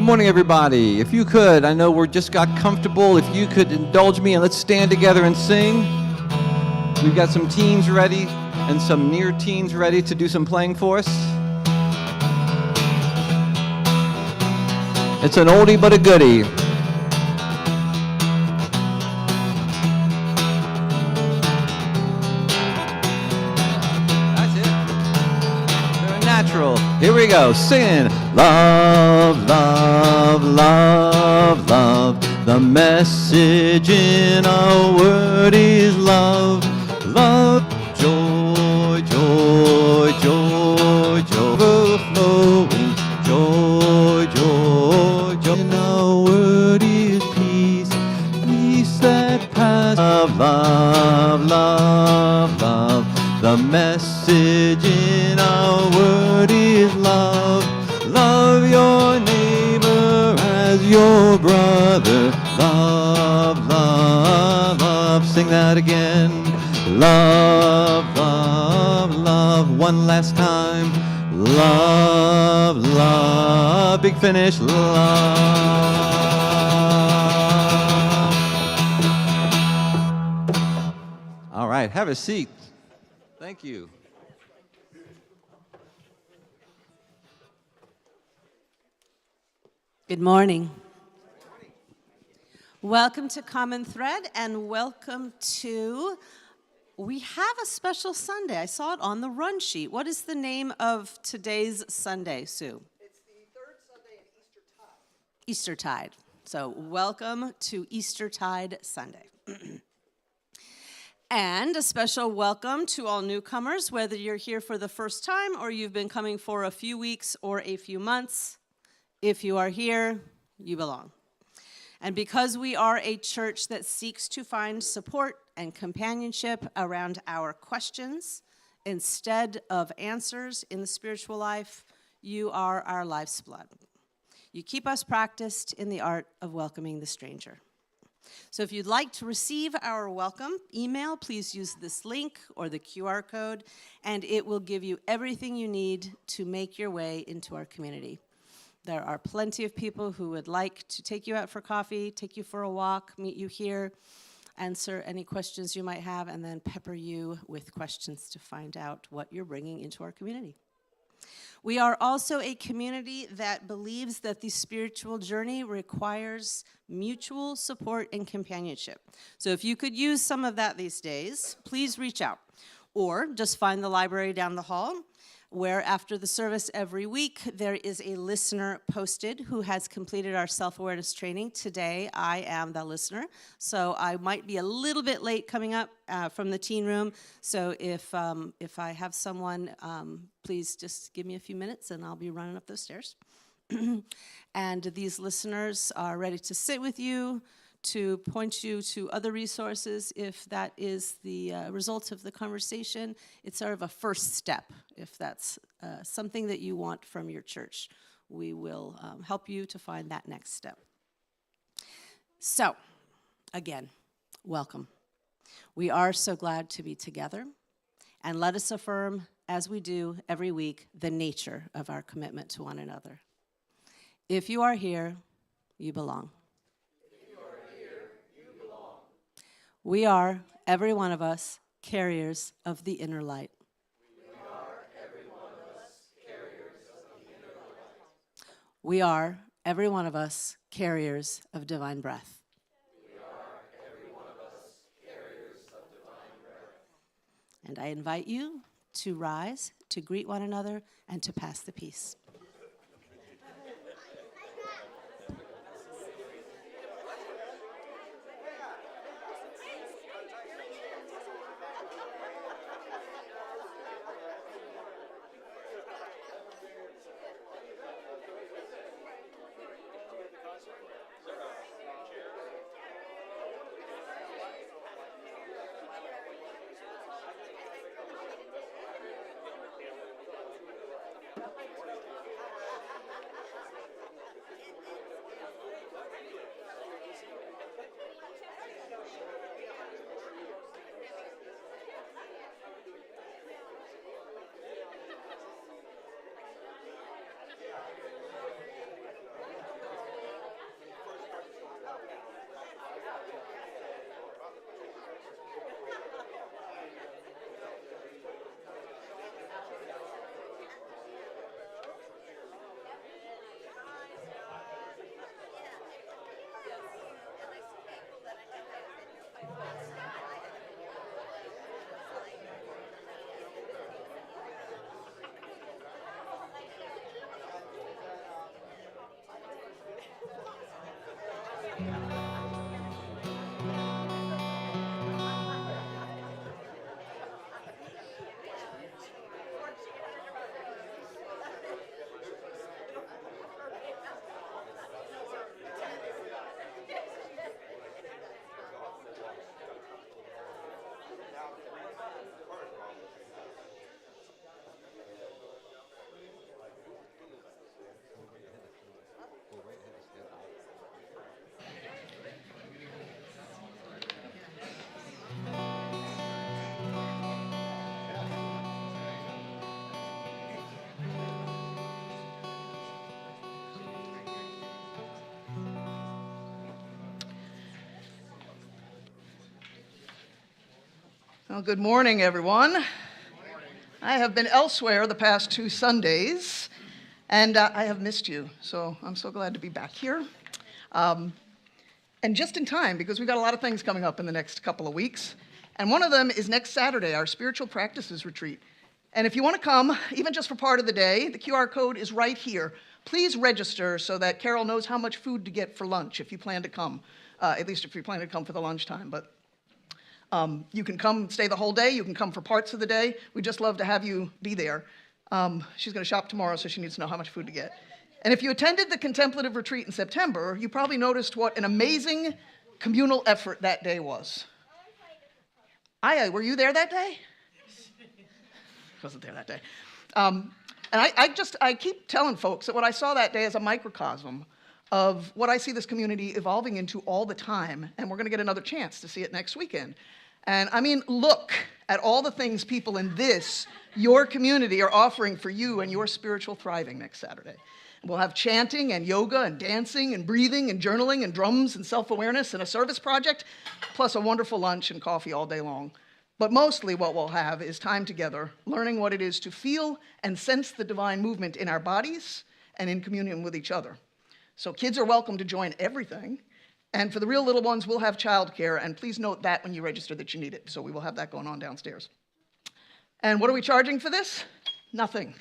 morning, everybody. If you could, I know we just got comfortable. If you could indulge me and let's stand together and sing. We've got some teens ready and some near teens ready to do some playing for us. It's an oldie but a goodie. That's it. They're natural. Here we go. Singing. Love, love, love, love. The message in our word is love. Love, joy, joy, joy, joy. Overflowing. Joy, joy, joy. In our word is peace. Peace that passes. Love, love, love, love. The message in our word is love. Love your neighbor as your brother. Love, love, love. Sing that again. Love, love, love. One last time. Love, love. Big finish. Love. All right, have a seat. Thank you. Good morning. Welcome to Common Thread and welcome to, we have a special Sunday. I saw it on the run sheet. What is the name of today's Sunday, Sue? It's the third Sunday in Eastertide. Eastertide. So welcome to Eastertide Sunday. And a special welcome to all newcomers, whether you're here for the first time or you've been coming for a few weeks or a few months. If you are here, you belong. And because we are a church that seeks to find support and companionship around our questions instead of answers in the spiritual life, you are our life's blood. You keep us practiced in the art of welcoming the stranger. So if you'd like to receive our welcome email, please use this link or the QR code, and it will give you everything you need to make your way into our community. There are plenty of people who would like to take you out for coffee, take you for a walk, meet you here, answer any questions you might have, and then pepper you with questions to find out what you're bringing into our community. We are also a community that believes that the spiritual journey requires mutual support and companionship. So if you could use some of that these days, please reach out. Or just find the library down the hall, where after the service every week, there is a listener posted who has completed our self-awareness training. Today, I am the listener, so I might be a little bit late coming up from the teen room. So if I have someone, please just give me a few minutes and I'll be running up those stairs. And these listeners are ready to sit with you, to point you to other resources if that is the result of the conversation. It's sort of a first step. If that's something that you want from your church, we will help you to find that next step. So, again, welcome. We are so glad to be together, and let us affirm, as we do every week, the nature of our commitment to one another. If you are here, you belong. We are, every one of us, carriers of the inner light. We are, every one of us, carriers of divine breath. And I invite you to rise, to greet one another, and to pass the peace. Well, good morning, everyone. I have been elsewhere the past 2 Sundays, and I have missed you, so I'm so glad to be back here. And just in time, because we've got a lot of things coming up in the next couple of weeks, and one of them is next Saturday, our Spiritual Practices Retreat. And if you want to come, even just for part of the day, the QR code is right here. Please register so that Carol knows how much food to get for lunch if you plan to come, at least if you plan to come for the lunchtime. But you can come, stay the whole day. You can come for parts of the day. We'd just love to have you be there. She's going to shop tomorrow, so she needs to know how much food to get. And if you attended the Contemplative Retreat in September, you probably noticed what an amazing communal effort that day was. Were you there that day? Wasn't there that day. And I keep telling folks that what I saw that day is a microcosm of what I see this community evolving into all the time, and we're going to get another chance to see it next weekend. And I mean, look at all the things people in your community are offering for you and your spiritual thriving next Saturday. We'll have chanting and yoga and dancing and breathing and journaling and drums and self-awareness and a service project, plus a wonderful lunch and coffee all day long. But mostly what we'll have is time together, learning what it is to feel and sense the divine movement in our bodies and in communion with each other. So kids are welcome to join everything. And for the real little ones, we'll have childcare. And please note that when you register that you need it. So we will have that going on downstairs. And what are we charging for this? Nothing.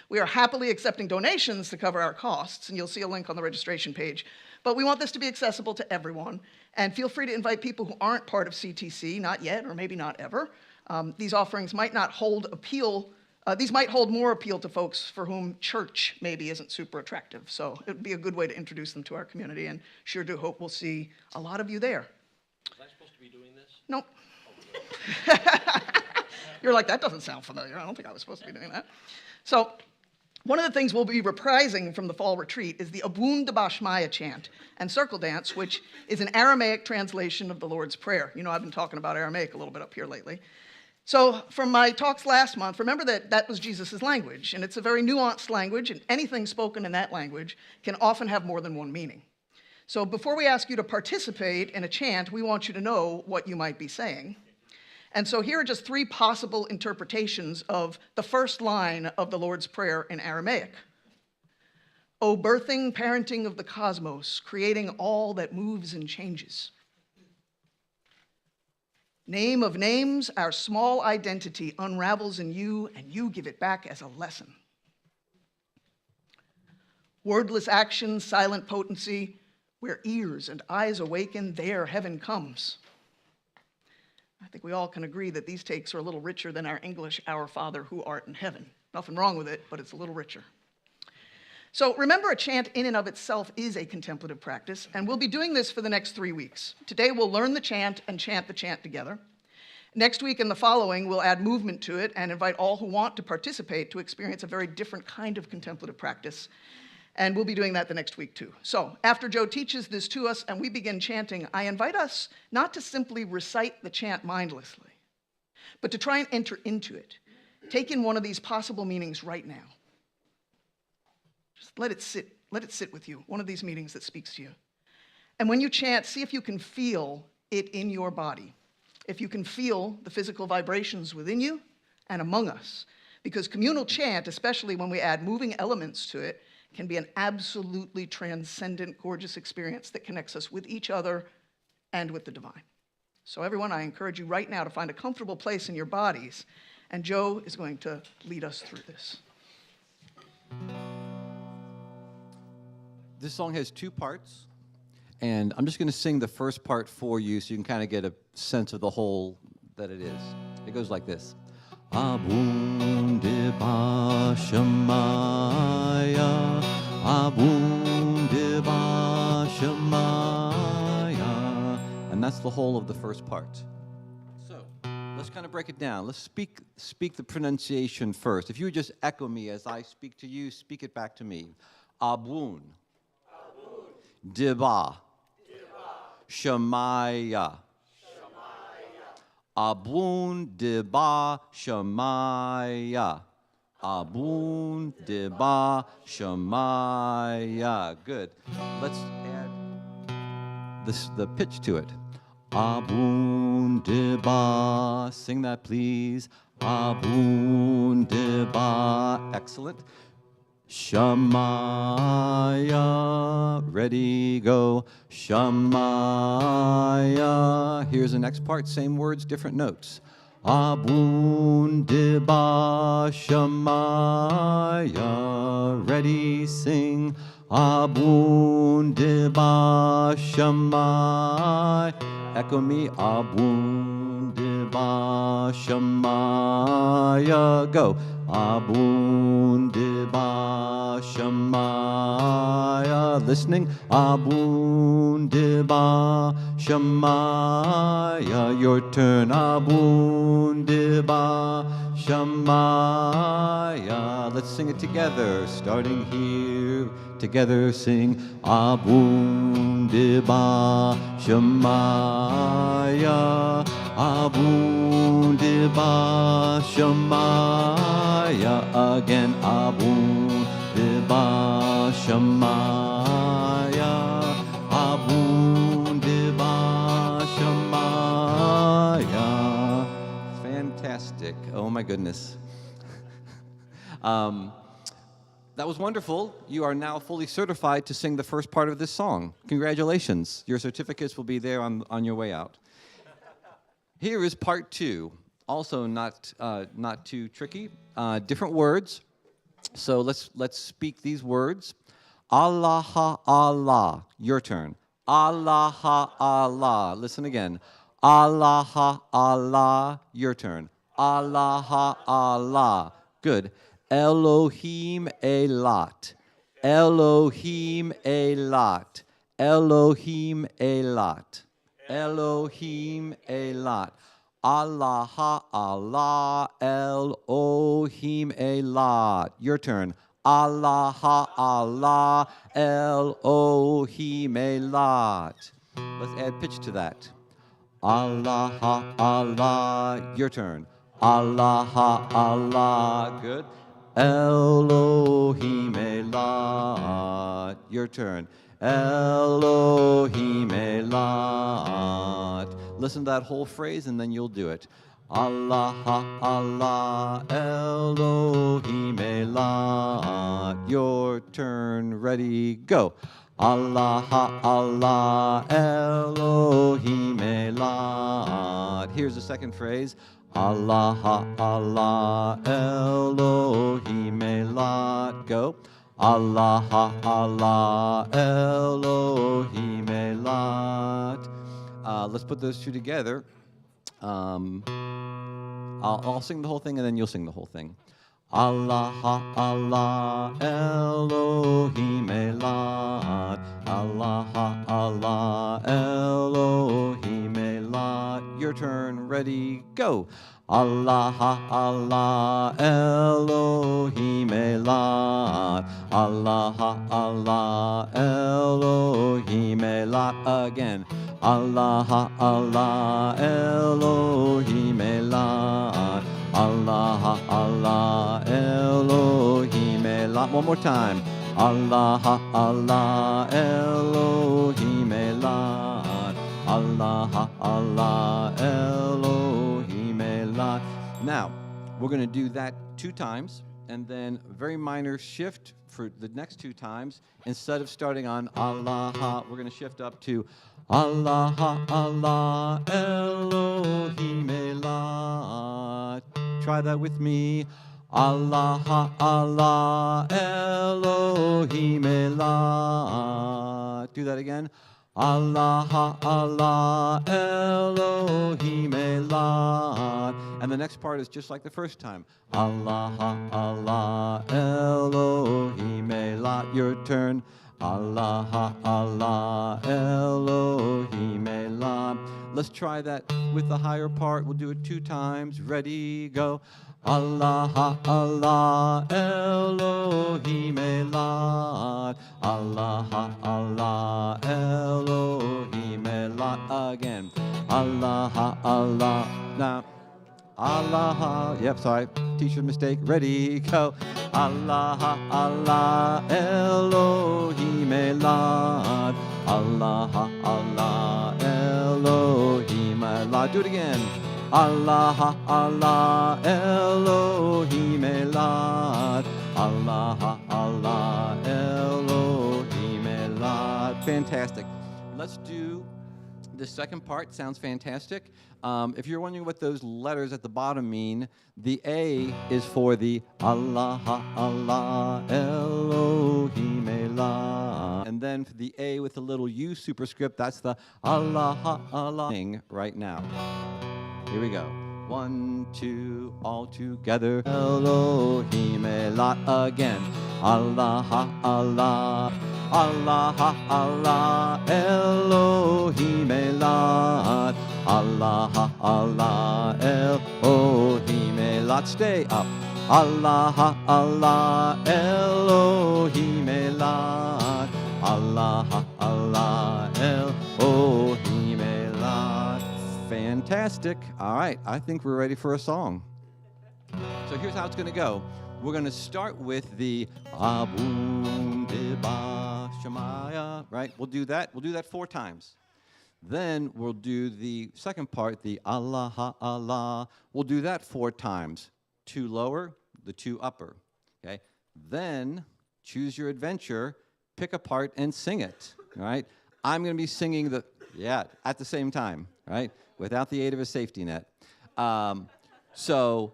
We are happily accepting donations to cover our costs. And you'll see a link on the registration page. But we want this to be accessible to everyone. And feel free to invite people who aren't part of CTC, not yet, or maybe not ever. These offerings might not hold appeal. These might hold more appeal to folks for whom church maybe isn't super attractive. So it would be a good way to introduce them to our community, and sure do hope we'll see a lot of you there. Was I supposed to be doing this? Nope. You're like, that doesn't sound familiar. I don't think I was supposed to be doing that. So one of the things we'll be reprising from the fall retreat is the Abun Deba Shmaya chant and circle dance, which is an Aramaic translation of the Lord's Prayer. You know, I've been talking about Aramaic a little bit up here lately. So from my talks last month, remember that was Jesus' language, and it's a very nuanced language, and anything spoken in that language can often have more than one meaning. So before we ask you to participate in a chant, we want you to know what you might be saying. And so here are just 3 possible interpretations of the first line of the Lord's Prayer in Aramaic. O birthing, parenting of the cosmos, creating all that moves and changes. Name of names, our small identity unravels in you, and you give it back as a lesson. Wordless action, silent potency, where ears and eyes awaken, there heaven comes. I think we all can agree that these takes are a little richer than our English, Our Father who art in heaven. Nothing wrong with it, but it's a little richer. So remember, a chant in and of itself is a contemplative practice, and we'll be doing this for the next 3 weeks. Today we'll learn the chant and chant the chant together. Next week and the following, we'll add movement to it and invite all who want to participate to experience a very different kind of contemplative practice. And we'll be doing that the next week too. So after Joe teaches this to us and we begin chanting, I invite us not to simply recite the chant mindlessly, but to try and enter into it. Take in one of these possible meanings right now. Just let it sit with you, one of these meanings that speaks to you. And when you chant, see if you can feel it in your body. If you can feel the physical vibrations within you and among us. Because communal chant, especially when we add moving elements to it, can be an absolutely transcendent, gorgeous experience that connects us with each other and with the divine. So everyone, I encourage you right now to find a comfortable place in your bodies, and Joe is going to lead us through this. This song has 2 parts, and I'm just going to sing the first part for you so you can kind of get a sense of the whole that it is. It goes like this. Abun Deba Shmaya, Abun Deba Shmaya. And that's the whole of the first part. So let's kind of break it down. Let's speak the pronunciation first. If you would just echo me as I speak to you, speak it back to me. Abun Deba Shmaya. Abun Deba Shmaya. Abun Deba Shmaya. Good. Let's add the pitch to it. Abundeba. Sing that, please. Abundeba. Excellent. Shamaya. Ready, go. Shamaya. Here's the next part. Same words, different notes. Abundeba. Shamaya. Ready, sing. Abundeba. Shamaya. Echo me. Abundeba. Shamaya. Go. Abundeba. Shamaya. Listening. Abundeba. Shamaya. Your turn. Abundeba. Shamaya. Let's sing it together. Starting here. Together sing. Abundeba. Shamaya. Abundeba. Shamaya. Again. Abundeba. Shamaya. Abundeba. Shamaya. Fantastic. Oh my goodness. That was wonderful. You are now fully certified to sing the first part of this song. Congratulations. Your certificates will be there on your way out. Here is part two. Also not too tricky. Different words. So let's speak these words. Allah ha Allah. Your turn. Allah ha Allah. Listen again. Allah ha Allah. Your turn. Allah ha Allah. Good. Elohim Elat. Elohim Elat. Elohim Elat. Elohim Elat. Allah ha Allah. Elohim Elat. Your turn. Allah ha Allah. Elohim Elat. Let's add pitch to that. Allah ha Allah. Your turn. Allah ha Allah. Good. Elohim Elat. Your turn. Elohim Elat. Listen to that whole phrase and then you'll do it. Allah ha Allah. Elohim Elat. Your turn. Ready, go. Allah ha Allah. Elohim Elat. Here's the second phrase. Allah ha Allah. Elohim Elat. Go. Allah ha Allah. Elohim Elat. Let's put those two together. I'll sing the whole thing and then you'll sing the whole thing. Allah ha Allah. Elohim Elat. Allah ha Allah. Elohim Elat. Your turn. Ready, go. Allah ha Allah. Elohim Elat. Allah ha Allah. Elohim Elat. Again. Allah ha Allah. Elohim Elat. Allah ha Allah. Elohim Elat. One more time. Allah ha Allah. Elohim Elat. Allah ha Allah. Elohim Elat. Now, we're going to do that 2 times, and then a very minor shift for the next 2 times. Instead of starting on Allah ha, we're going to shift up to Allah ha Allah. Elohim Elat. Try that with me. Allah ha Allah. Elohim Elat. Do that again. Allah ha Allah. Elohim Elat. And the next part is just like the first time. Allah ha Allah. Elohim Elat. Your turn. Allah ha Allah. Elohim Elat. Let's try that with the higher part. We'll do it 2 times. Ready, go. Allah ha Allah. Elohim Elat. Allah ha Allah. Elohim Elat. Again. Allah ha Allah. Now. Allah ha, yep, sorry, teacher mistake, ready, go. Allah ha Allah. Elohim Elat. Allah ha Allah. Elohim Do it again. Allah, Allah, Elohim Elad. Allah, Allah, Elohim Elad. Fantastic. Let's do the second part. Sounds fantastic. If you're wondering what those letters at the bottom mean, the A is for the Allah, Allah, Elohim Elad. And then for the A with the little U superscript, that's the Allah, Allah thing right now. Here we go. 1, 2, all together. Elohim Elad again. Allah, Allah, Allah, Allah, Elohim Elad. Allah, Allah, Elohim Elad. Stay up. Allah, Allah, Elohim Elad. Allah, Allah, Elohim Elad. Fantastic. All right, I think we're ready for a song. So here's how it's going to go. We're going to start with the Abun Deba Shemaya, right? We'll do that. We'll do that 4 times. Then we'll do the second part, the Allah, Allah. We'll do that 4 times. 2 lower, the 2 upper, okay? Then choose your adventure, pick a part and sing it, all right? I'm going to be singing at the same time, right? Without the aid of a safety net. So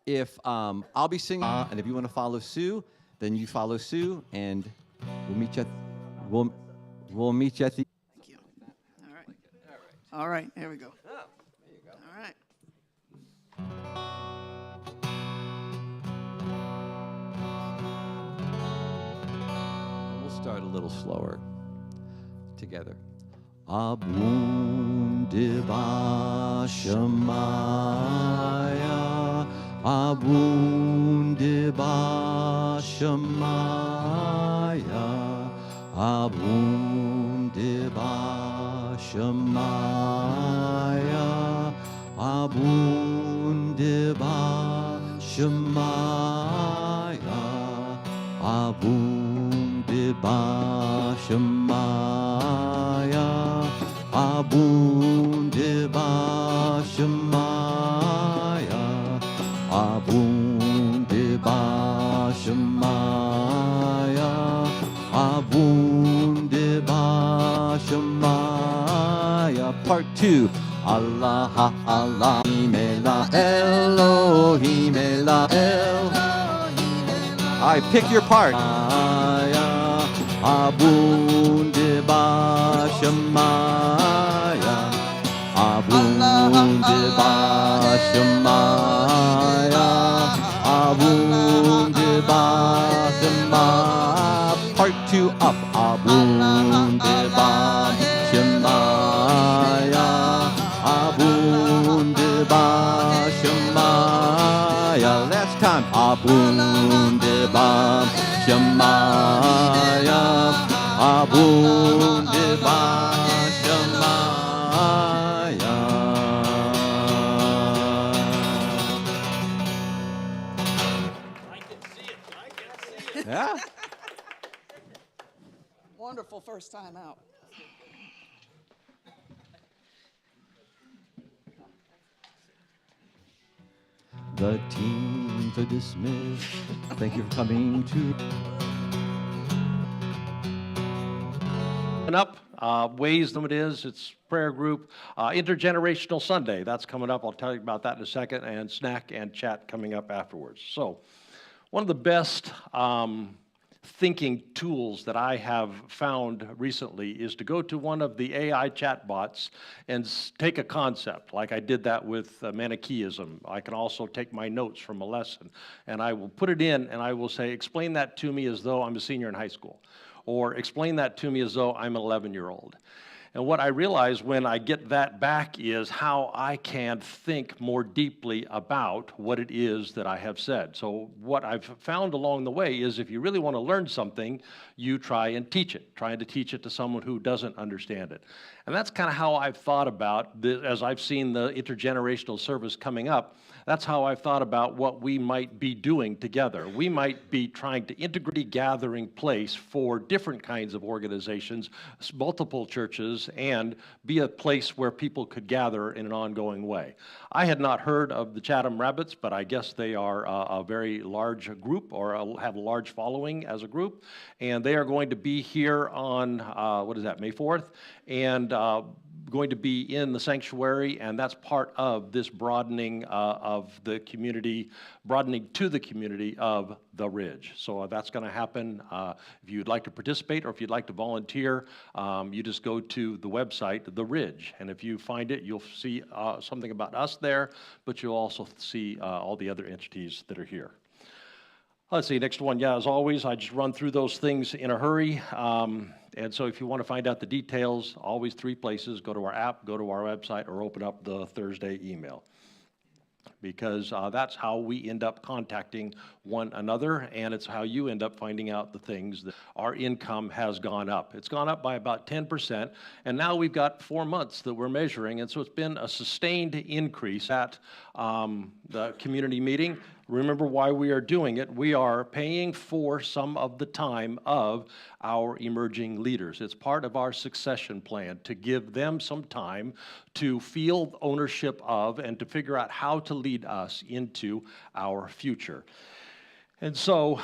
if I'll be singing, and if you want to follow Sue, then you follow Sue, and we'll meet you at the. Thank you. All right. All right, here we go. Oh, there you go. All right. We'll start a little slower together. Abun Deba Shemaya, Abun Deba Shemaya, Abun Deba Shemaya, Abun Deba Shemaya, Abun Deba Shemaya, Abun Deba Shemaya, Abun Deba Shemaya, Abun Deba Shemaya. Part 2. Allah, Allah, Elohim, Elohim. All right, pick your part. Abun Deba Shemaya, Abun Deba Shemaya, Abun Deba Shemaya. Part 2 up. Abun Deba Shemaya, Abun Deba Shemaya. Last time. Abun Deba Shemaya, Abun Deba Shemaya. I can see it. I can see it. Yeah. Wonderful first time out. The teams are dismissed. Thank you for coming to. Coming up, Ways Limited it's prayer group, Intergenerational Sunday, that's coming up. I'll tell you about that in a second, and snack and chat coming up afterwards. So, one of the best thinking tools that I have found recently is to go to one of the AI chatbots and take a concept, like I did that with Manichaeism. I can also take my notes from a lesson, and I will put it in, and I will say, explain that to me as though I'm a senior in high school, or explain that to me as though I'm an 11-year-old. And what I realize when I get that back is how I can think more deeply about what it is that I have said. So what I've found along the way is if you really want to learn something, you try and teach it, trying to teach it to someone who doesn't understand it. And that's kind of how I've thought about this, as I've seen the intergenerational service coming up. That's how I've thought about what we might be doing together. We might be trying to integrate a gathering place for different kinds of organizations, multiple churches, services and be a place where people could gather in an ongoing way. I had not heard of the Chatham Rabbits, but I guess they are a very large group, or have a large following as a group, and they are going to be here on, May 4th, and going to be in the sanctuary, and that's part of this broadening of the community, broadening to the community of the Ridge. So that's going to happen. If you'd like to participate or if you'd like to volunteer, you just go to the website, The Ridge, and if you find it, you'll see something about us there, but you'll also see all the other entities that are here. Let's see, next one. Yeah, as always, I just run through those things in a hurry. And so if you want to find out the details, always three places: go to our app, go to our website, or open up the Thursday email. Because that's how we end up contacting one another, and it's how you end up finding out the things that our income has gone up. It's gone up by about 10%, and now we've got 4 months that we're measuring, and so it's been a sustained increase at the community meeting. Remember why we are doing it. We are paying for some of the time of our emerging leaders. It's part of our succession plan to give them some time to feel ownership of and to figure out how to lead us into our future. And so,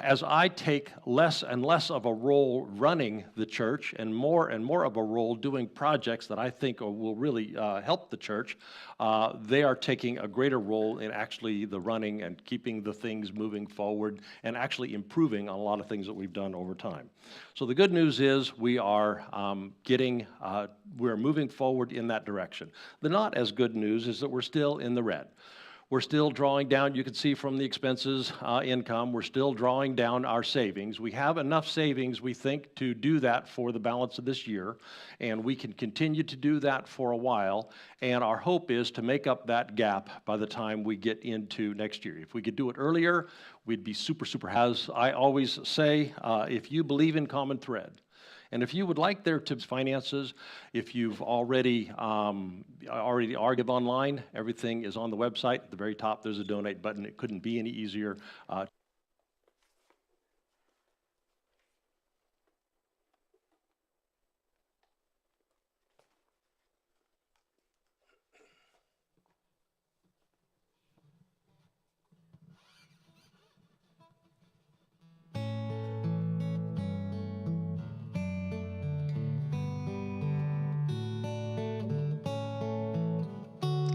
as I take less and less of a role running the church and more of a role doing projects that I think will really help the church, they are taking a greater role in actually the running and keeping the things moving forward and actually improving on a lot of things that we've done over time. So the good news is we are we're moving forward in that direction. The not as good news is that we're still in the red. We're still drawing down, you can see from the expenses income, we're still drawing down our savings. We have enough savings, we think, to do that for the balance of this year, and we can continue to do that for a while, and our hope is to make up that gap by the time we get into next year. If we could do it earlier, we'd be super happy. As I always say, if you believe in Common Thread, and if you would like there to finances, if you've already argued online, everything is on the website. At the very top, there's a donate button. It couldn't be any easier.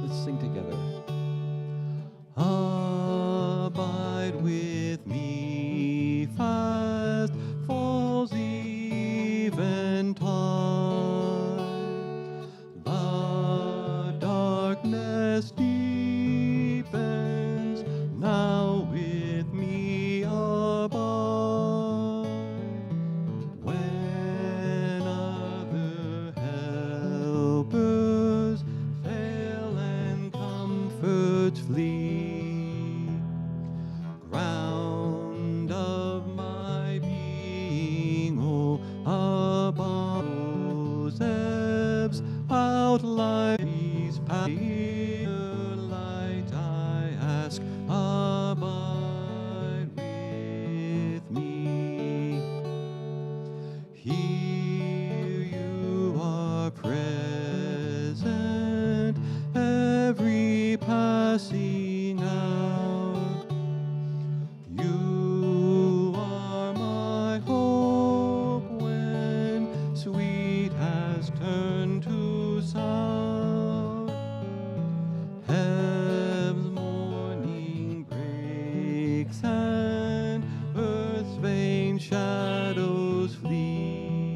Let's sing together. Abide with me, fast falls eventide. The darkness deepens, now with me abide. When other helpers fail and comforts flee, ground of my being, oh, above those ebbs out like these light I ask, abide with me. Here you are present, every passing hour. You are my hope when sweet has turned to sour. Heaven's morning breaks and earth's vain shadows flee.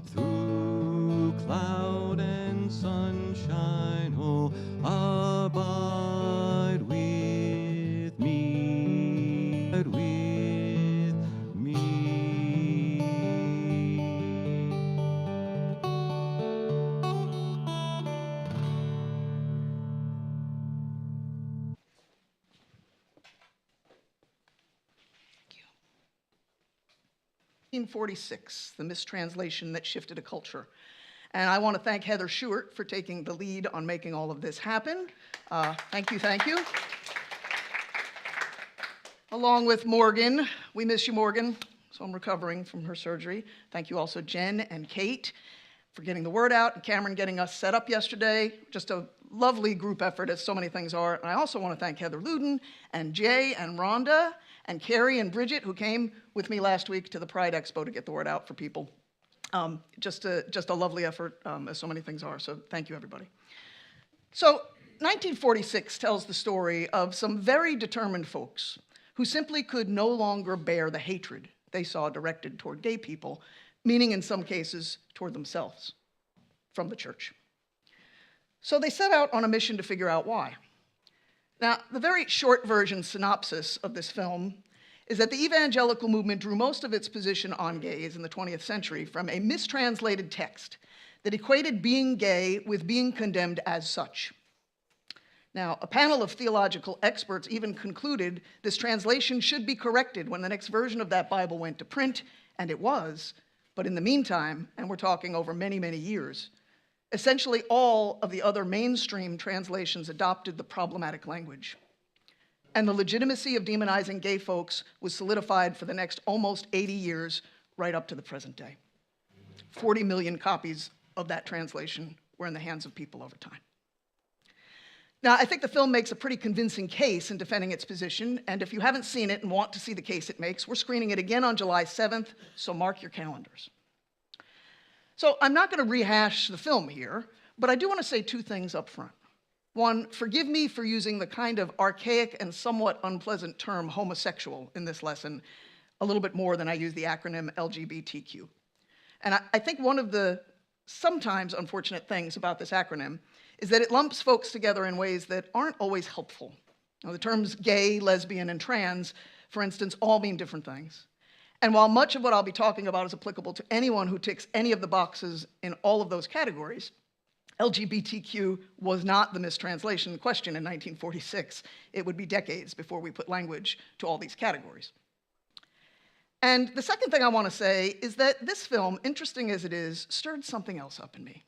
Through cloud and sunshine, oh, abide with me, abide with me. 1946, the mistranslation that shifted a culture. And I want to thank Heather Shewart for taking the lead on making all of this happen. Thank you, thank you. Along with Morgan, we miss you, Morgan. So I'm recovering from her surgery. Thank you also, Jen and Kate. for getting the word out, and Cameron getting us set up yesterday. Just a lovely group effort, as so many things are. And I also want to thank Heather Luden and Jay and Rhonda and Carrie and Bridget, who came with me last week to the Pride Expo to get the word out for people. Just a lovely effort, as so many things are. So thank you, everybody. So 1946 tells the story of some very determined folks who simply could no longer bear the hatred they saw directed toward gay people, meaning in some cases toward themselves, from the church. So they set out on a mission to figure out why. Now, the very short version synopsis of this film is that the evangelical movement drew most of its position on gays in the 20th century from a mistranslated text that equated being gay with being condemned as such. Now, a panel of theological experts even concluded this translation should be corrected when the next version of that Bible went to print, and it was. But in the meantime, and we're talking over many, many years, essentially all of the other mainstream translations adopted the problematic language. And the legitimacy of demonizing gay folks was solidified for the next almost 80 years, right up to the present day. 40 million copies of that translation were in the hands of people over time. Now, I think the film makes a pretty convincing case in defending its position, and if you haven't seen it and want to see the case it makes, we're screening it again on July 7th, so mark your calendars. So I'm not going to rehash the film here, but I do want to say two things up front. One, forgive me for using the kind of archaic and somewhat unpleasant term homosexual in this lesson a little bit more than I use the acronym LGBTQ. And I think one of the sometimes unfortunate things about this acronym is that it lumps folks together in ways that aren't always helpful. Now, the terms gay, lesbian, and trans, for instance, all mean different things. And while much of what I'll be talking about is applicable to anyone who ticks any of the boxes in all of those categories, LGBTQ was not the mistranslation in question in 1946. It would be decades before we put language to all these categories. And the second thing I want to say is that this film, interesting as it is, stirred something else up in me.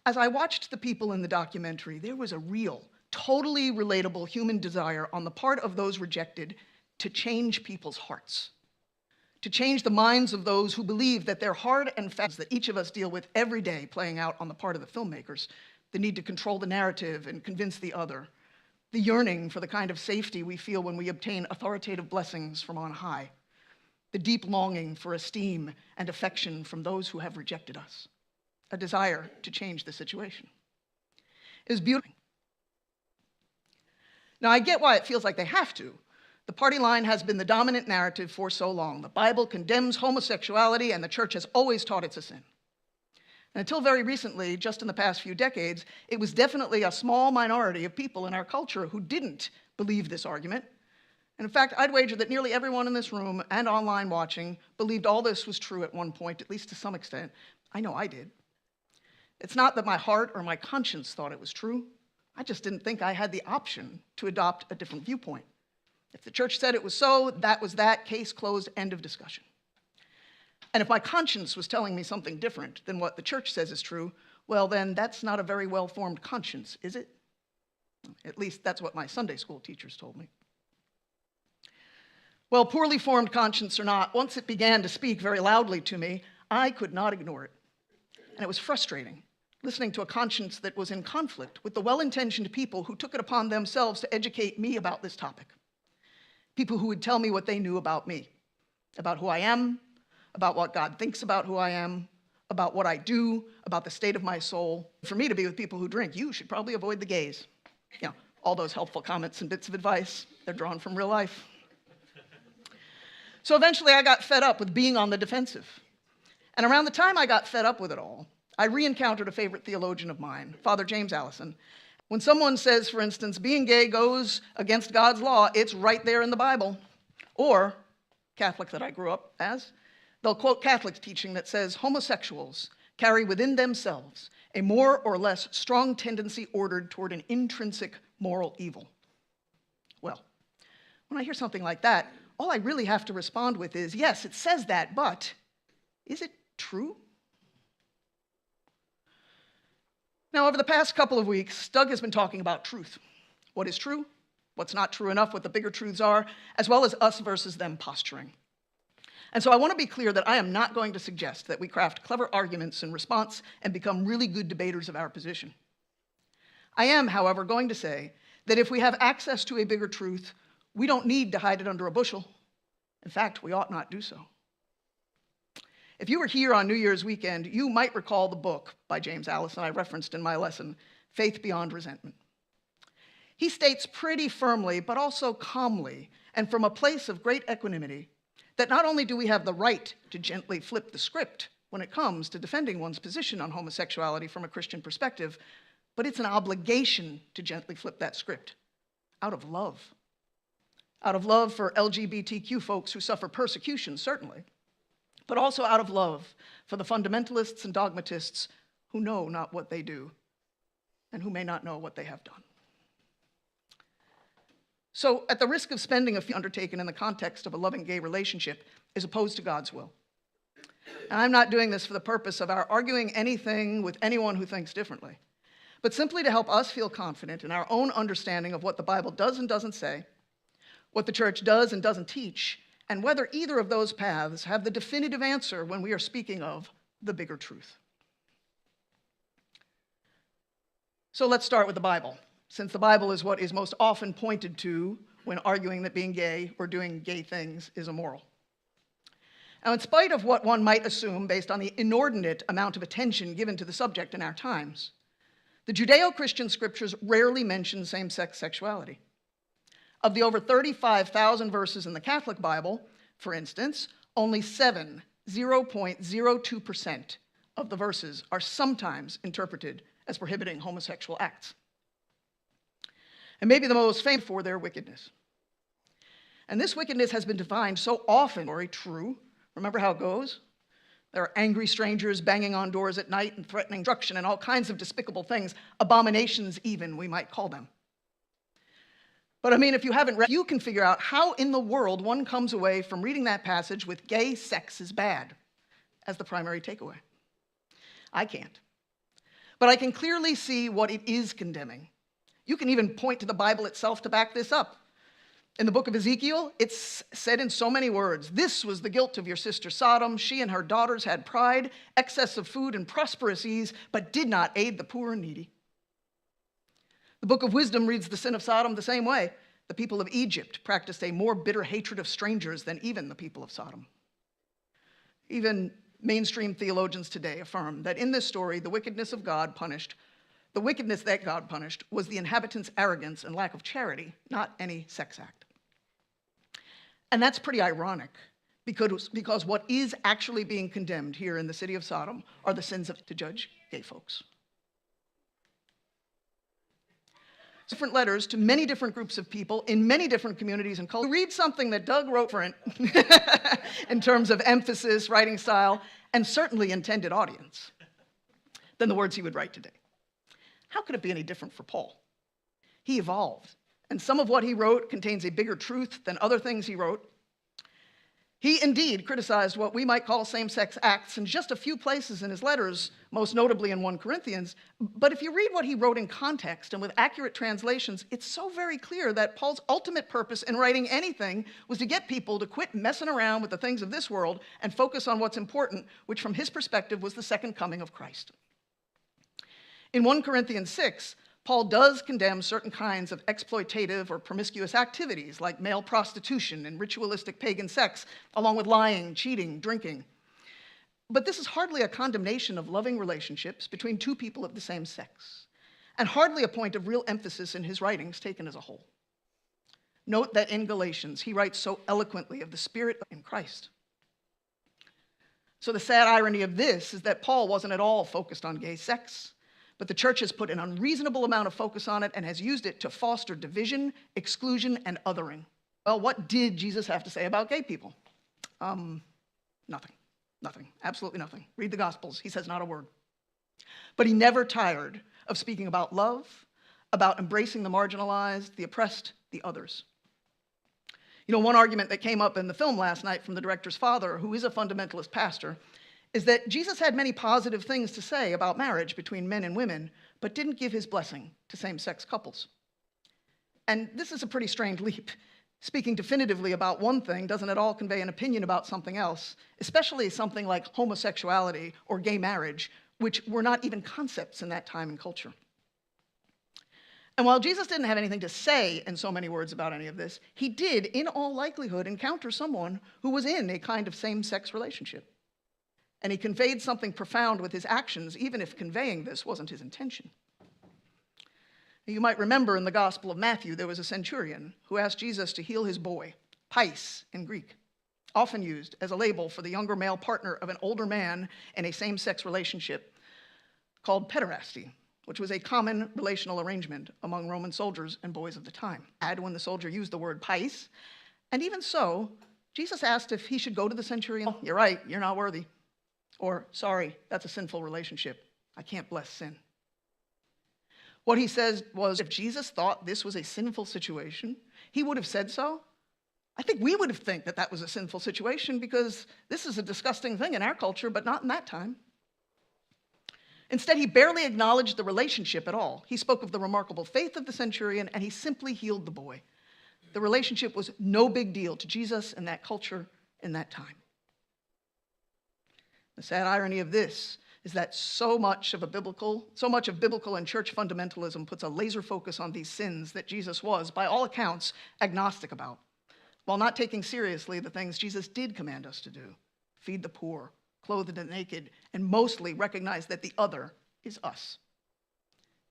As I watched the people in the documentary, there was a real, totally relatable human desire on the part of those rejected to change people's hearts, to change the minds of those who believe that their hard and fast that each of us deal with every day playing out on the part of the filmmakers, the need to control the narrative and convince the other, the yearning for the kind of safety we feel when we obtain authoritative blessings from on high, the deep longing for esteem and affection from those who have rejected us, a desire to change the situation. It was beautiful. Now, I get why it feels like they have to. The party line has been the dominant narrative for so long. The Bible condemns homosexuality, and the church has always taught it's a sin. And until very recently, just in the past few decades, it was definitely a small minority of people in our culture who didn't believe this argument. And in fact, I'd wager that nearly everyone in this room and online watching believed all this was true at one point, at least to some extent. I know I did. It's not that my heart or my conscience thought it was true. I just didn't think I had the option to adopt a different viewpoint. If the church said it was so, that was that, case closed, end of discussion. And if my conscience was telling me something different than what the church says is true, well, then that's not a very well-formed conscience, is it? At least that's what my Sunday school teachers told me. Well, poorly formed conscience or not, once it began to speak very loudly to me, I could not ignore it. And it was frustrating, listening to a conscience that was in conflict with the well-intentioned people who took it upon themselves to educate me about this topic. People who would tell me what they knew about me, about who I am, about what God thinks about who I am, about what I do, about the state of my soul. For me to be with people who drink, you should probably avoid the gays. You know, all those helpful comments and bits of advice, they're drawn from real life. So eventually I got fed up with being on the defensive. And around the time I got fed up with it all, I re-encountered a favorite theologian of mine, Father James Allison. When someone says, for instance, being gay goes against God's law, it's right there in the Bible. Or, Catholic that I grew up as, they'll quote Catholic teaching that says homosexuals carry within themselves a more or less strong tendency ordered toward an intrinsic moral evil. Well, when I hear something like that, all I really have to respond with is, yes, it says that, but is it true? Now, over the past couple of weeks, Doug has been talking about truth. What is true, what's not true enough, what the bigger truths are, as well as us versus them posturing. And so I want to be clear that I am not going to suggest that we craft clever arguments in response and become really good debaters of our position. I am, however, going to say that if we have access to a bigger truth, we don't need to hide it under a bushel. In fact, we ought not do so. If you were here on New Year's weekend, you might recall the book by James Allison I referenced in my lesson, Faith Beyond Resentment. He states pretty firmly, but also calmly, and from a place of great equanimity, that not only do we have the right to gently flip the script when it comes to defending one's position on homosexuality from a Christian perspective, but it's an obligation to gently flip that script out of love. Out of love for LGBTQ folks who suffer persecution, certainly, but also out of love for the fundamentalists and dogmatists who know not what they do and who may not know what they have done. So, at the risk of spending a few undertaken in the context of a loving gay relationship is opposed to God's will. And I'm not doing this for the purpose of our arguing anything with anyone who thinks differently, but simply to help us feel confident in our own understanding of what the Bible does and doesn't say, what the church does and doesn't teach, and whether either of those paths have the definitive answer when we are speaking of the bigger truth. So let's start with the Bible, since the Bible is what is most often pointed to when arguing that being gay or doing gay things is immoral. Now, in spite of what one might assume based on the inordinate amount of attention given to the subject in our times, the Judeo-Christian scriptures rarely mention same-sex sexuality. Of the over 35,000 verses in the Catholic Bible, for instance, only 0.02% of the verses are sometimes interpreted as prohibiting homosexual acts. And maybe the most famous for their wickedness. And this wickedness has been defined so often, very true. Remember how it goes? There are angry strangers banging on doors at night and threatening destruction and all kinds of despicable things, abominations even, we might call them. But I mean, if you haven't read, you can figure out how in the world one comes away from reading that passage with gay sex is bad as the primary takeaway. I can't. But I can clearly see what it is condemning. You can even point to the Bible itself to back this up. In the book of Ezekiel, it's said in so many words, "This was the guilt of your sister Sodom. She and her daughters had pride, excess of food, and prosperous ease, but did not aid the poor and needy." The book of Wisdom reads the sin of Sodom the same way. The people of Egypt practiced a more bitter hatred of strangers than even the people of Sodom. Even mainstream theologians today affirm that in this story, the wickedness that God punished was the inhabitants' arrogance and lack of charity, not any sex act. And that's pretty ironic, because what is actually being condemned here in the city of Sodom are the sins to judge gay folks. Different letters to many different groups of people in many different communities and cultures. Read something that Doug wrote for it in terms of emphasis, writing style, and certainly intended audience than the words he would write today. How could it be any different for Paul? He evolved, and some of what he wrote contains a bigger truth than other things he wrote. He indeed criticized what we might call same-sex acts in just a few places in his letters, most notably in 1 Corinthians. But if you read what he wrote in context and with accurate translations, it's so very clear that Paul's ultimate purpose in writing anything was to get people to quit messing around with the things of this world and focus on what's important, which from his perspective was the second coming of Christ. In 1 Corinthians 6, Paul does condemn certain kinds of exploitative or promiscuous activities like male prostitution and ritualistic pagan sex, along with lying, cheating, drinking. But this is hardly a condemnation of loving relationships between two people of the same sex, and hardly a point of real emphasis in his writings taken as a whole. Note that in Galatians, he writes so eloquently of the Spirit in Christ. So the sad irony of this is that Paul wasn't at all focused on gay sex, but the church has put an unreasonable amount of focus on it and has used it to foster division, exclusion, and othering. Well, what did Jesus have to say about gay people? Nothing. Absolutely nothing. Read the Gospels. He says not a word. But he never tired of speaking about love, about embracing the marginalized, the oppressed, the others. You know, one argument that came up in the film last night from the director's father, who is a fundamentalist pastor, is that Jesus had many positive things to say about marriage between men and women, but didn't give his blessing to same-sex couples. And this is a pretty strange leap, Speaking definitively about one thing doesn't at all convey an opinion about something else, especially something like homosexuality or gay marriage, which were not even concepts in that time and culture. And while Jesus didn't have anything to say in so many words about any of this, he did, in all likelihood, encounter someone who was in a kind of same-sex relationship. And he conveyed something profound with his actions, even if conveying this wasn't his intention. You might remember in the Gospel of Matthew, there was a centurion who asked Jesus to heal his boy, pais in Greek, often used as a label for the younger male partner of an older man in a same-sex relationship called pederasty, which was a common relational arrangement among Roman soldiers and boys of the time. And when the soldier used the word pais, and even so, Jesus asked if he should go to the centurion. "Oh, you're right, you're not worthy." Or, "Sorry, that's a sinful relationship. I can't bless sin." What he says was, if Jesus thought this was a sinful situation, he would have said so. I think we would have think that that was a sinful situation because this is a disgusting thing in our culture, but not in that time. Instead, he barely acknowledged the relationship at all. He spoke of the remarkable faith of the centurion, and he simply healed the boy. The relationship was no big deal to Jesus in that culture in that time. The sad irony of this is that so much of biblical and church fundamentalism puts a laser focus on these sins that Jesus was, by all accounts, agnostic about, while not taking seriously the things Jesus did command us to do: feed the poor, clothe the naked, and mostly recognize that the other is us.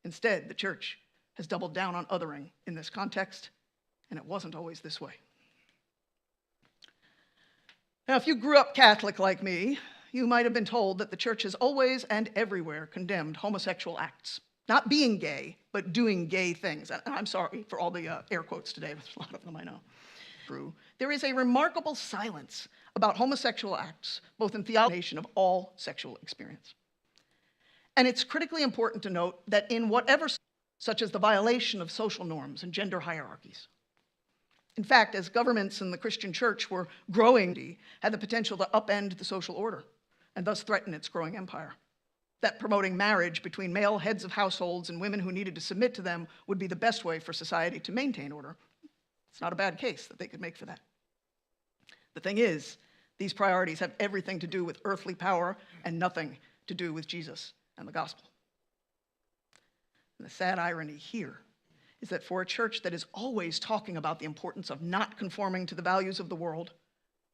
Instead, the church has doubled down on othering in this context, and it wasn't always this way. Now, if you grew up Catholic like me, you might have been told that the church has always and everywhere condemned homosexual acts. Not being gay, but doing gay things. And I'm sorry for all the air quotes today, there's a lot of them I know. True. There is a remarkable silence about homosexual acts, both in theology of all sexual experience. And it's critically important to note that in whatever, such as the violation of social norms and gender hierarchies. In fact, as governments in the Christian church were growing, had the potential to upend the social order and thus threaten its growing empire. That promoting marriage between male heads of households and women who needed to submit to them would be the best way for society to maintain order. It's not a bad case that they could make for that. The thing is, these priorities have everything to do with earthly power and nothing to do with Jesus and the gospel. And the sad irony here is that for a church that is always talking about the importance of not conforming to the values of the world,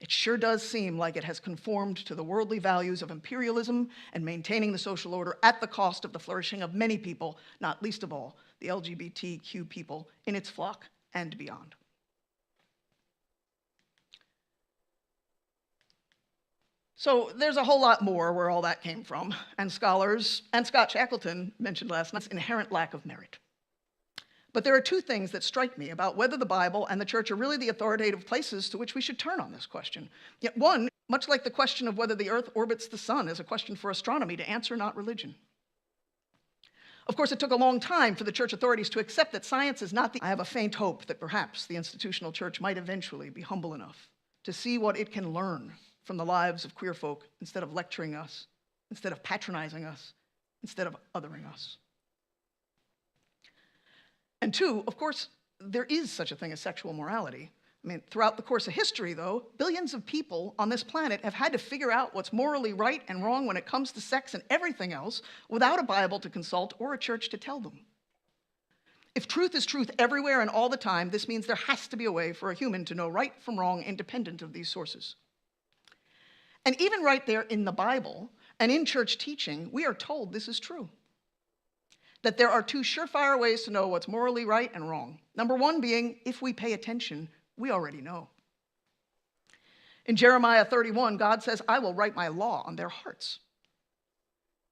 it sure does seem like it has conformed to the worldly values of imperialism and maintaining the social order at the cost of the flourishing of many people, not least of all, the LGBTQ people in its flock and beyond. So there's a whole lot more where all that came from, and scholars, and Scott Shackleton mentioned last night's inherent lack of merit. But there are two things that strike me about whether the Bible and the church are really the authoritative places to which we should turn on this question. Yet one, much like the question of whether the earth orbits the sun, is a question for astronomy to answer, not religion. Of course, it took a long time for the church authorities to accept that science is not the... I have a faint hope that perhaps the institutional church might eventually be humble enough to see what it can learn from the lives of queer folk instead of lecturing us, instead of patronizing us, instead of othering us. And two, of course, there is such a thing as sexual morality. I mean, throughout the course of history, though, billions of people on this planet have had to figure out what's morally right and wrong when it comes to sex and everything else without a Bible to consult or a church to tell them. If truth is truth everywhere and all the time, this means there has to be a way for a human to know right from wrong independent of these sources. And even right there in the Bible and in church teaching, we are told this is true. That there are two surefire ways to know what's morally right and wrong. Number one being, if we pay attention, we already know. In Jeremiah 31, God says, I will write my law on their hearts.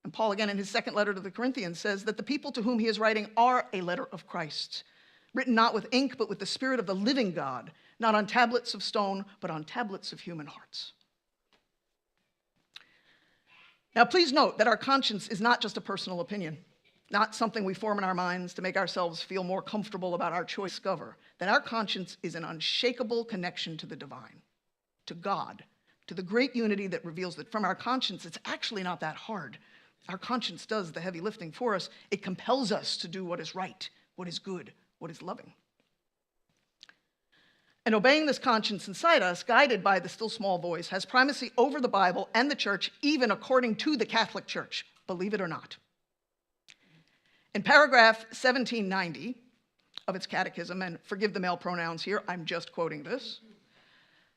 And Paul, again, in his second letter to the Corinthians, says that the people to whom he is writing are a letter of Christ, written not with ink, but with the Spirit of the living God, not on tablets of stone, but on tablets of human hearts. Now, please note that our conscience is not just a personal opinion, not something we form in our minds to make ourselves feel more comfortable about our choice. Discover that our conscience is an unshakable connection to the divine, to God, to the great unity that reveals that from our conscience, it's actually not that hard. Our conscience does the heavy lifting for us. It compels us to do what is right, what is good, what is loving. And obeying this conscience inside us, guided by the still small voice, has primacy over the Bible and the church, even according to the Catholic Church, believe it or not. In paragraph 1790 of its catechism, and forgive the male pronouns here, I'm just quoting this,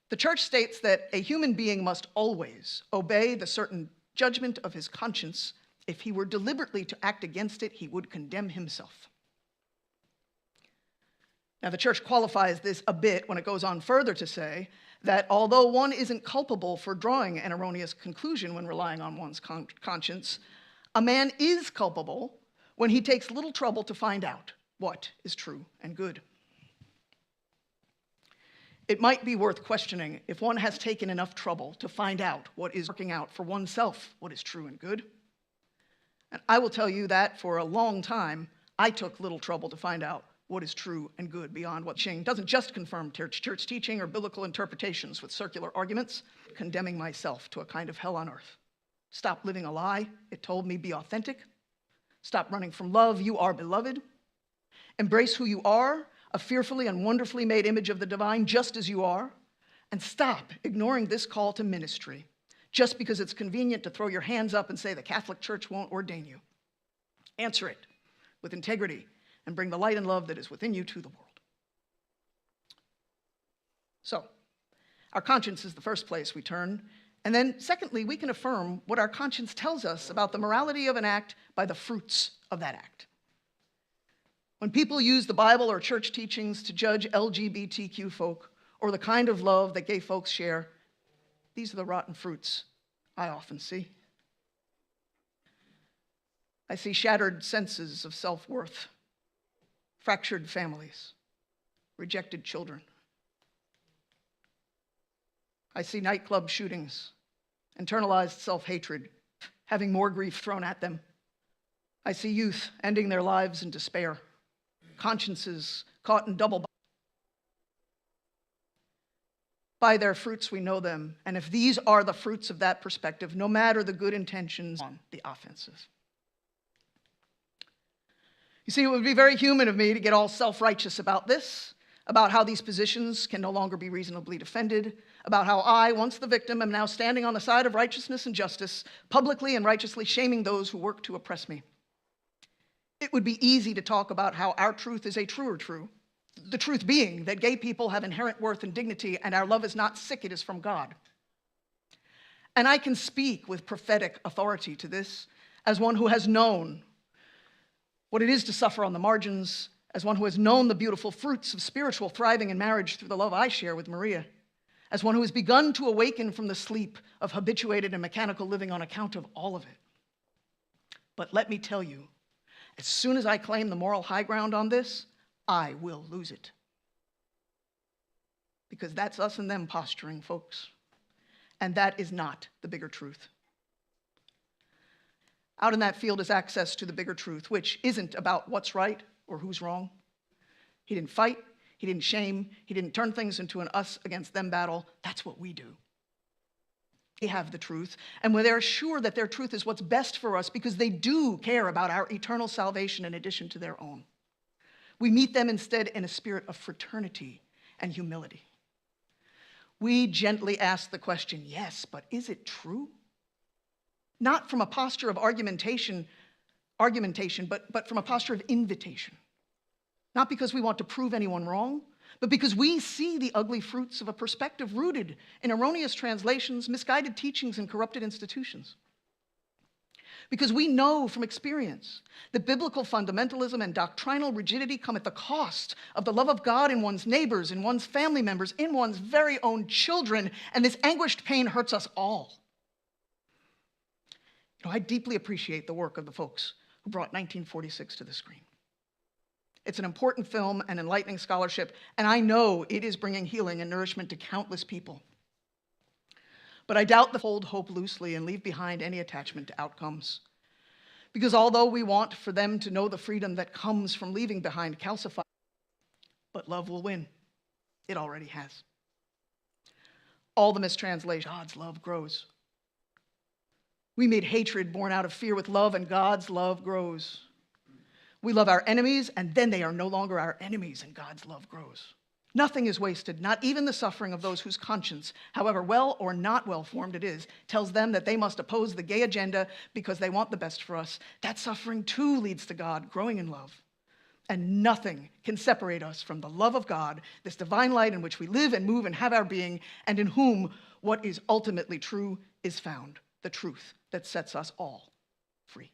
the church states that a human being must always obey the certain judgment of his conscience. If he were deliberately to act against it, he would condemn himself. Now, the church qualifies this a bit when it goes on further to say that although one isn't culpable for drawing an erroneous conclusion when relying on one's conscience, a man is culpable when he takes little trouble to find out what is true and good. It might be worth questioning if one has taken enough trouble to find out what is working out for oneself, what is true and good. And I will tell you that for a long time, I took little trouble to find out what is true and good beyond what Ching doesn't just confirm church teaching or biblical interpretations with circular arguments, condemning myself to a kind of hell on earth. Stop living a lie. It told me be authentic. Stop running from love. You are beloved. Embrace who you are, a fearfully and wonderfully made image of the divine, just as you are. And stop ignoring this call to ministry just because it's convenient to throw your hands up and say the Catholic Church won't ordain you. Answer it with integrity and bring the light and love that is within you to the world. So, our conscience is the first place we turn. And then, secondly, we can affirm what our conscience tells us about the morality of an act by the fruits of that act. When people use the Bible or church teachings to judge LGBTQ folk or the kind of love that gay folks share, these are the rotten fruits I often see. I see shattered senses of self-worth, fractured families, rejected children. I see nightclub shootings, internalized self-hatred, having more grief thrown at them. I see youth ending their lives in despair, consciences caught in double. By their fruits we know them, and if these are the fruits of that perspective, no matter the good intentions, on the offensive. You see, it would be very human of me to get all self-righteous about this, about how these positions can no longer be reasonably defended, about how I, once the victim, am now standing on the side of righteousness and justice, publicly and righteously shaming those who work to oppress me. It would be easy to talk about how our truth is a truer true, the truth being that gay people have inherent worth and dignity, and our love is not sick, it is from God. And I can speak with prophetic authority to this as one who has known what it is to suffer on the margins, as one who has known the beautiful fruits of spiritual thriving in marriage through the love I share with Maria, as one who has begun to awaken from the sleep of habituated and mechanical living on account of all of it. But let me tell you, as soon as I claim the moral high ground on this, I will lose it. Because that's us and them posturing, folks. And that is not the bigger truth. Out in that field is access to the bigger truth, which isn't about what's right or who's wrong. He didn't fight, he didn't shame, he didn't turn things into an us against them battle. That's what we do. They have the truth, and when they're sure that their truth is what's best for us because they do care about our eternal salvation in addition to their own. We meet them instead in a spirit of fraternity and humility. We gently ask the question, yes, but is it true? Not from a posture of argumentation, but from a posture of invitation. Not because we want to prove anyone wrong, but because we see the ugly fruits of a perspective rooted in erroneous translations, misguided teachings, and corrupted institutions. Because we know from experience that biblical fundamentalism and doctrinal rigidity come at the cost of the love of God in one's neighbors, in one's family members, in one's very own children, and this anguished pain hurts us all. I deeply appreciate the work of the folks who brought 1946 to the screen. It's an important film and enlightening scholarship, and I know it is bringing healing and nourishment to countless people. But I doubt they hold hope loosely and leave behind any attachment to outcomes. Because although we want for them to know the freedom that comes from leaving behind calcified, but love will win. It already has. All the mistranslation, God's love grows. We meet hatred born out of fear with love, and God's love grows. We love our enemies, and then they are no longer our enemies, and God's love grows. Nothing is wasted, not even the suffering of those whose conscience, however well or not well formed it is, tells them that they must oppose the gay agenda because they want the best for us. That suffering too leads to God, growing in love. And nothing can separate us from the love of God, this divine light in which we live and move and have our being, and in whom what is ultimately true is found, the truth that sets us all free.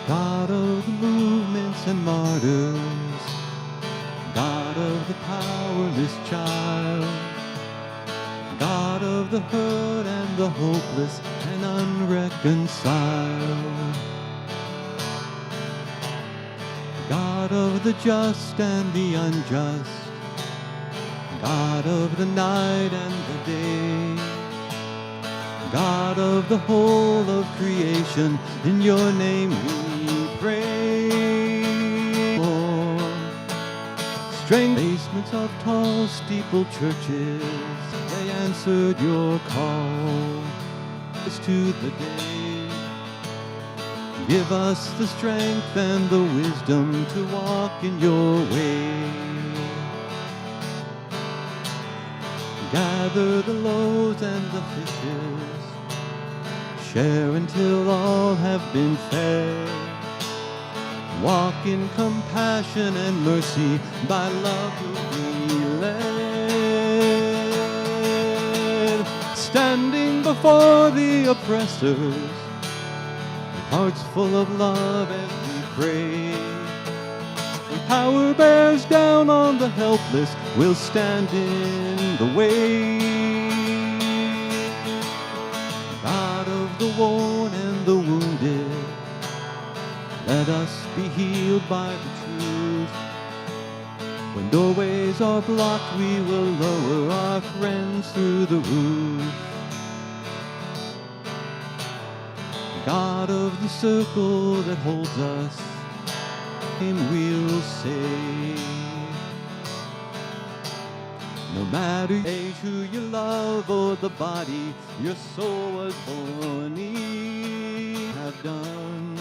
God of the movements and martyrs, God of the powerless child, God of the hurt and the hopeless and unreconciled, God of the just and the unjust, God of the night and the day, God of the whole of creation, in your name we pray. Lord, strength basements of tall steeple churches, they answered your call. It's to the day. Give us the strength and the wisdom to walk in your way. Gather the loaves and the fishes, share until all have been fed. Walk in compassion and mercy, by love will be led. Standing before the oppressors, with hearts full of love as we pray. When power bears down on the helpless, we'll stand in the way. God of the worn and the wounded, let us be healed by the truth. When doorways are blocked, we will lower our friends through the roof. God of the circle that holds us, him we'll say. No matter age, who you love, or the body your soul was born in, have done.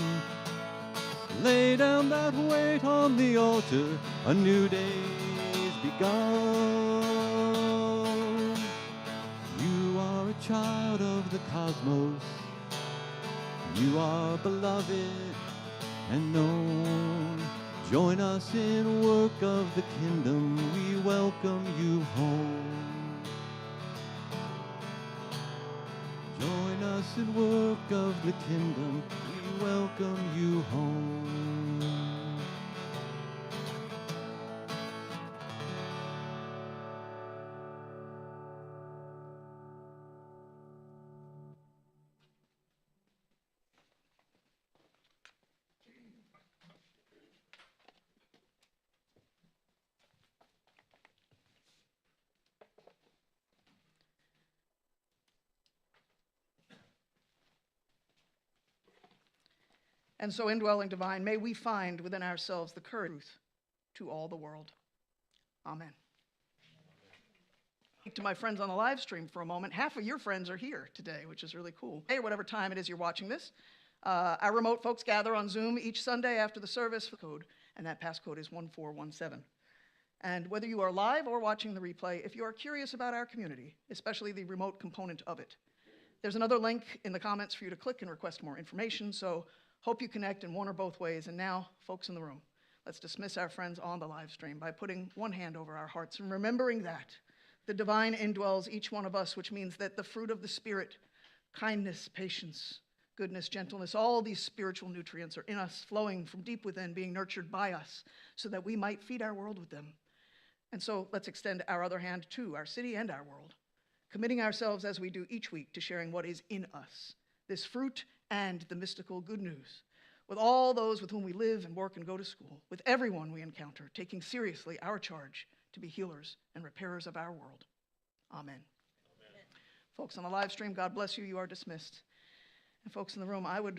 Lay down that weight on the altar, a new day's begun. You are a child of the cosmos, you are beloved and known. Join us in work of the kingdom, we welcome you home. Join us in work of the kingdom, we welcome you home. And so, indwelling divine, may we find within ourselves the courage to all the world. Amen. To my friends on the live stream for a moment, half of your friends are here today, which is really cool. Hey, whatever time it is you're watching this, our remote folks gather on Zoom each Sunday after the service for code, and that passcode is 1417. And whether you are live or watching the replay, if you are curious about our community, especially the remote component of it, there's another link in the comments for you to click and request more information, so hope you connect in one or both ways. And now, folks in the room, let's dismiss our friends on the live stream by putting one hand over our hearts and remembering that the divine indwells each one of us, which means that the fruit of the Spirit, kindness, patience, goodness, gentleness, all these spiritual nutrients are in us, flowing from deep within, being nurtured by us, so that we might feed our world with them. And so let's extend our other hand to our city and our world, committing ourselves as we do each week to sharing what is in us, this fruit and the mystical good news, with all those with whom we live and work and go to school, with everyone we encounter, taking seriously our charge to be healers and repairers of our world. Amen. Amen. Folks on the live stream, God bless you. You are dismissed. And folks in the room, I would